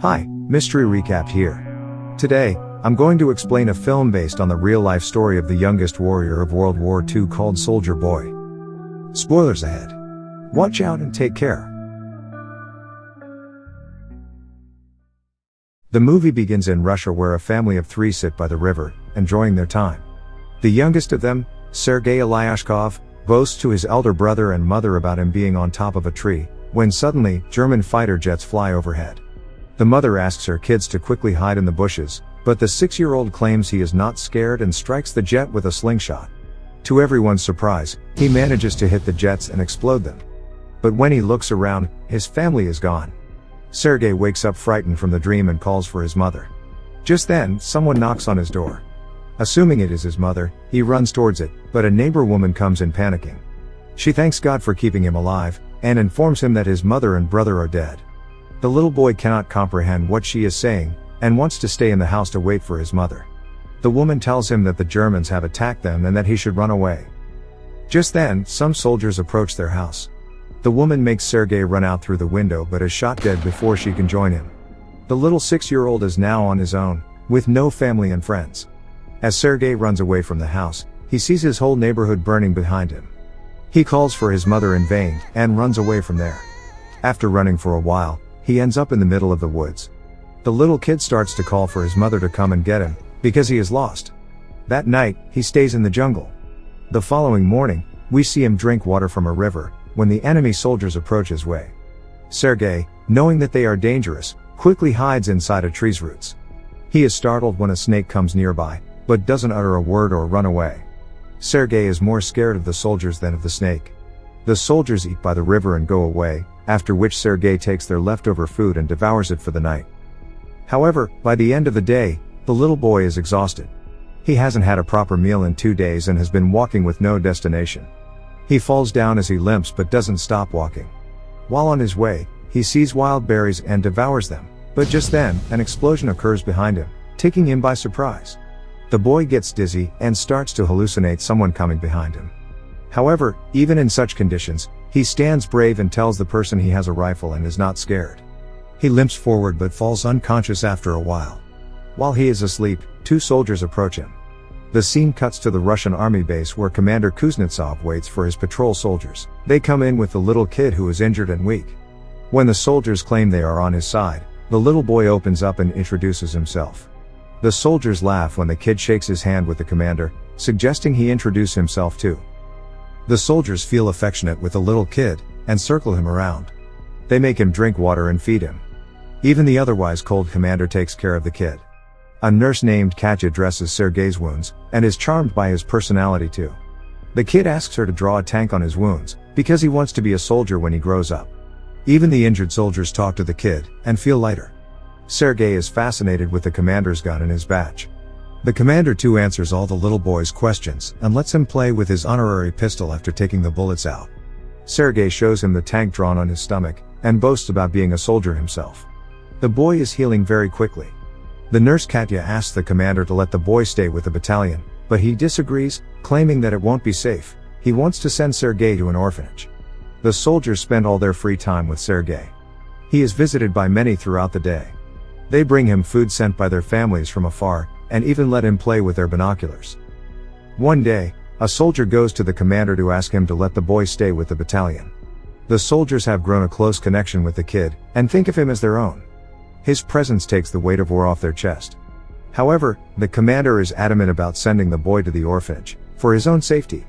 Hi, Mystery Recap here. Today, I'm going to explain a film based on the real-life story of the youngest warrior of World War II called Soldier Boy. Spoilers ahead. Watch out and take care. The movie begins in Russia, where a family of 3 sit by the river, enjoying their time. The youngest of them, Sergei Ilyashkov, boasts to his elder brother and mother about him being on top of a tree, when suddenly, German fighter jets fly overhead. The mother asks her kids to quickly hide in the bushes, but the 6-year-old claims he is not scared and strikes the jet with a slingshot. To everyone's surprise, he manages to hit the jets and explode them. But when he looks around, his family is gone. Sergei wakes up frightened from the dream and calls for his mother. Just then, someone knocks on his door. Assuming it is his mother, he runs towards it, but a neighbor woman comes in panicking. She thanks God for keeping him alive, and informs him that his mother and brother are dead. The little boy cannot comprehend what she is saying, and wants to stay in the house to wait for his mother. The woman tells him that the Germans have attacked them and that he should run away. Just then, some soldiers approach their house. The woman makes Sergei run out through the window but is shot dead before she can join him. The little 6-year-old is now on his own, with no family and friends. As Sergei runs away from the house, he sees his whole neighborhood burning behind him. He calls for his mother in vain, and runs away from there. After running for a while, he ends up in the middle of the woods. The little kid starts to call for his mother to come and get him, because he is lost. That night, he stays in the jungle. The following morning, we see him drink water from a river, when the enemy soldiers approach his way. Sergei, knowing that they are dangerous, quickly hides inside a tree's roots. He is startled when a snake comes nearby, but doesn't utter a word or run away. Sergei is more scared of the soldiers than of the snake. The soldiers eat by the river and go away, after which Sergei takes their leftover food and devours it for the night. However, by the end of the day, the little boy is exhausted. He hasn't had a proper meal in 2 days and has been walking with no destination. He falls down as he limps but doesn't stop walking. While on his way, he sees wild berries and devours them, but just then, an explosion occurs behind him, taking him by surprise. The boy gets dizzy and starts to hallucinate someone coming behind him. However, even in such conditions, he stands brave and tells the person he has a rifle and is not scared. He limps forward but falls unconscious after a while. While he is asleep, 2 soldiers approach him. The scene cuts to the Russian army base where Commander Kuznetsov waits for his patrol soldiers. They come in with the little kid who is injured and weak. When the soldiers claim they are on his side, the little boy opens up and introduces himself. The soldiers laugh when the kid shakes his hand with the commander, suggesting he introduce himself too. The soldiers feel affectionate with the little kid, and circle him around. They make him drink water and feed him. Even the otherwise cold commander takes care of the kid. A nurse named Katya dresses Sergei's wounds, and is charmed by his personality too. The kid asks her to draw a tank on his wounds, because he wants to be a soldier when he grows up. Even the injured soldiers talk to the kid, and feel lighter. Sergei is fascinated with the commander's gun and his badge. The commander too answers all the little boy's questions, and lets him play with his honorary pistol after taking the bullets out. Sergei shows him the tank drawn on his stomach, and boasts about being a soldier himself. The boy is healing very quickly. The nurse Katya asks the commander to let the boy stay with the battalion, but he disagrees, claiming that it won't be safe. He wants to send Sergei to an orphanage. The soldiers spend all their free time with Sergei. He is visited by many throughout the day. They bring him food sent by their families from afar, and even let him play with their binoculars. One day, a soldier goes to the commander to ask him to let the boy stay with the battalion. The soldiers have grown a close connection with the kid, and think of him as their own. His presence takes the weight of war off their chest. However, the commander is adamant about sending the boy to the orphanage, for his own safety.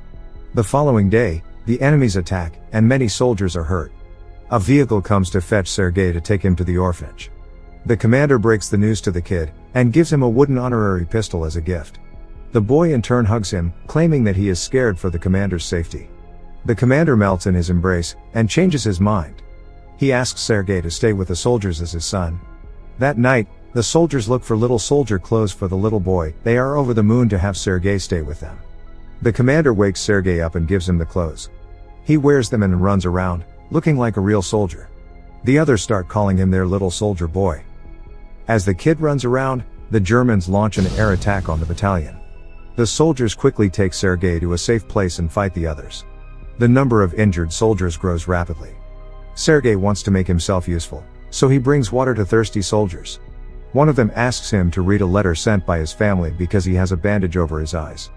The following day, the enemies attack, and many soldiers are hurt. A vehicle comes to fetch Sergei to take him to the orphanage. The commander breaks the news to the kid, and gives him a wooden honorary pistol as a gift. The boy in turn hugs him, claiming that he is scared for the commander's safety. The commander melts in his embrace, and changes his mind. He asks Sergei to stay with the soldiers as his son. That night, the soldiers look for little soldier clothes for the little boy. They are over the moon to have Sergei stay with them. The commander wakes Sergei up and gives him the clothes. He wears them and runs around, looking like a real soldier. The others start calling him their little soldier boy. As the kid runs around, the Germans launch an air attack on the battalion. The soldiers quickly take Sergei to a safe place and fight the others. The number of injured soldiers grows rapidly. Sergei wants to make himself useful, So he brings water to thirsty soldiers. One of them asks him to read a letter sent by his family because he has a bandage over his eyes.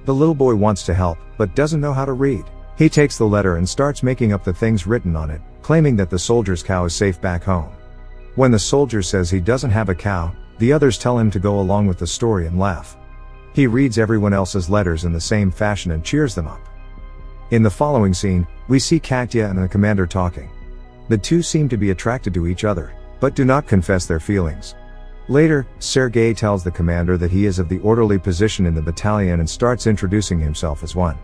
The little boy wants to help, but doesn't know how to read. He takes the letter and starts making up the things written on it, claiming that the soldier's cow is safe back home. When the soldier says he doesn't have a cow, the others tell him to go along with the story and laugh. He reads everyone else's letters in the same fashion and cheers them up. In the following scene, we see Katya and the commander talking. The two seem to be attracted to each other, but do not confess their feelings. Later, Sergei tells the commander that he is of the orderly position in the battalion and starts introducing himself as one.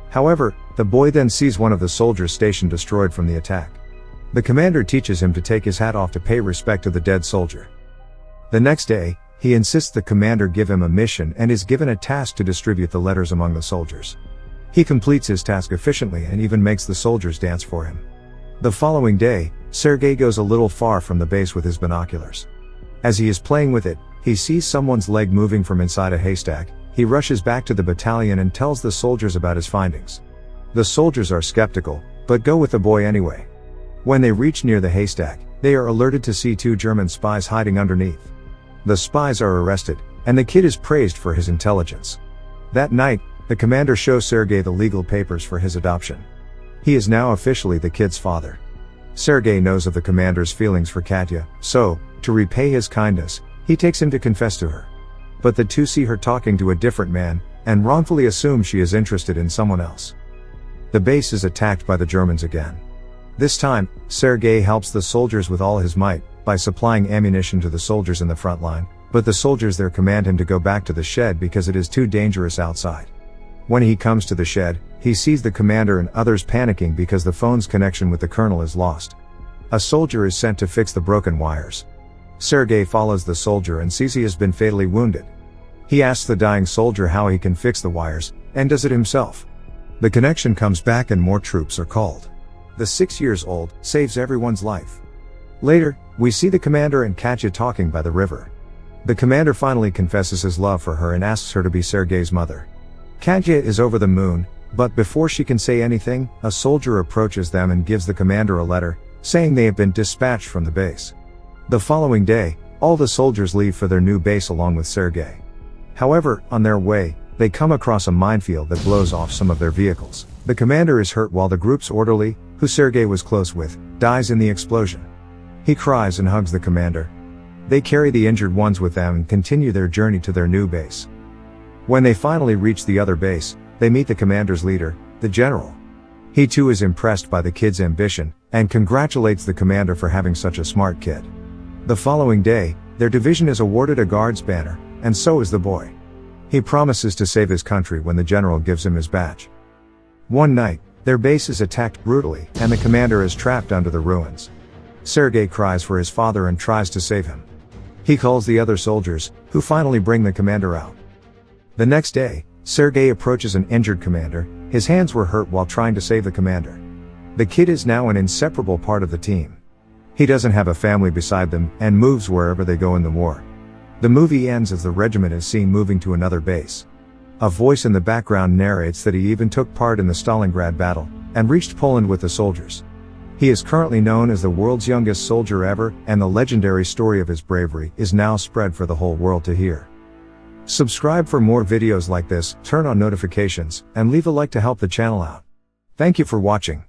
However, the boy then sees one of the soldiers' station destroyed from the attack. The commander teaches him to take his hat off to pay respect to the dead soldier. The next day, he insists the commander give him a mission and is given a task to distribute the letters among the soldiers. He completes his task efficiently and even makes the soldiers dance for him. The following day, Sergei goes a little far from the base with his binoculars. As he is playing with it, he sees someone's leg moving from inside a haystack. He rushes back to the battalion and tells the soldiers about his findings. The soldiers are skeptical, but go with the boy anyway. When they reach near the haystack, they are alerted to see 2 German spies hiding underneath. The spies are arrested, and the kid is praised for his intelligence. That night, the commander shows Sergei the legal papers for his adoption. He is now officially the kid's father. Sergei knows of the commander's feelings for Katya, so, to repay his kindness, he takes him to confess to her. But the two see her talking to a different man, and wrongfully assume she is interested in someone else. The base is attacked by the Germans again. This time, Sergei helps the soldiers with all his might, by supplying ammunition to the soldiers in the front line, but the soldiers there command him to go back to the shed because it is too dangerous outside. When he comes to the shed, he sees the commander and others panicking because the phone's connection with the colonel is lost. A soldier is sent to fix the broken wires. Sergei follows the soldier and sees he has been fatally wounded. He asks the dying soldier how he can fix the wires, and does it himself. The connection comes back and more troops are called. The 6-year-old saves everyone's life. Later, we see the commander and Katya talking by the river. The commander finally confesses his love for her and asks her to be Sergei's mother. Katya is over the moon, but before she can say anything, a soldier approaches them and gives the commander a letter, saying they have been dispatched from the base. The following day, all the soldiers leave for their new base along with Sergei. However, on their way, they come across a minefield that blows off some of their vehicles. The commander is hurt while the group's orderly, who Sergei was close with, dies in the explosion. He cries and hugs the commander. They carry the injured ones with them and continue their journey to their new base. When they finally reach the other base, they meet the commander's leader, the general. He too is impressed by the kid's ambition, and congratulates the commander for having such a smart kid. The following day, their division is awarded a guard's banner, and so is the boy. He promises to save his country when the general gives him his badge. One night, their base is attacked brutally, and the commander is trapped under the ruins. Sergei cries for his father and tries to save him. He calls the other soldiers, who finally bring the commander out. The next day, Sergei approaches an injured commander. His hands were hurt while trying to save the commander. The kid is now an inseparable part of the team. He doesn't have a family beside them, and moves wherever they go in the war. The movie ends as the regiment is seen moving to another base. A voice in the background narrates that he even took part in the Stalingrad battle, and reached Poland with the soldiers. He is currently known as the world's youngest soldier ever, and the legendary story of his bravery is now spread for the whole world to hear. Subscribe for more videos like this, turn on notifications, and leave a like to help the channel out. Thank you for watching.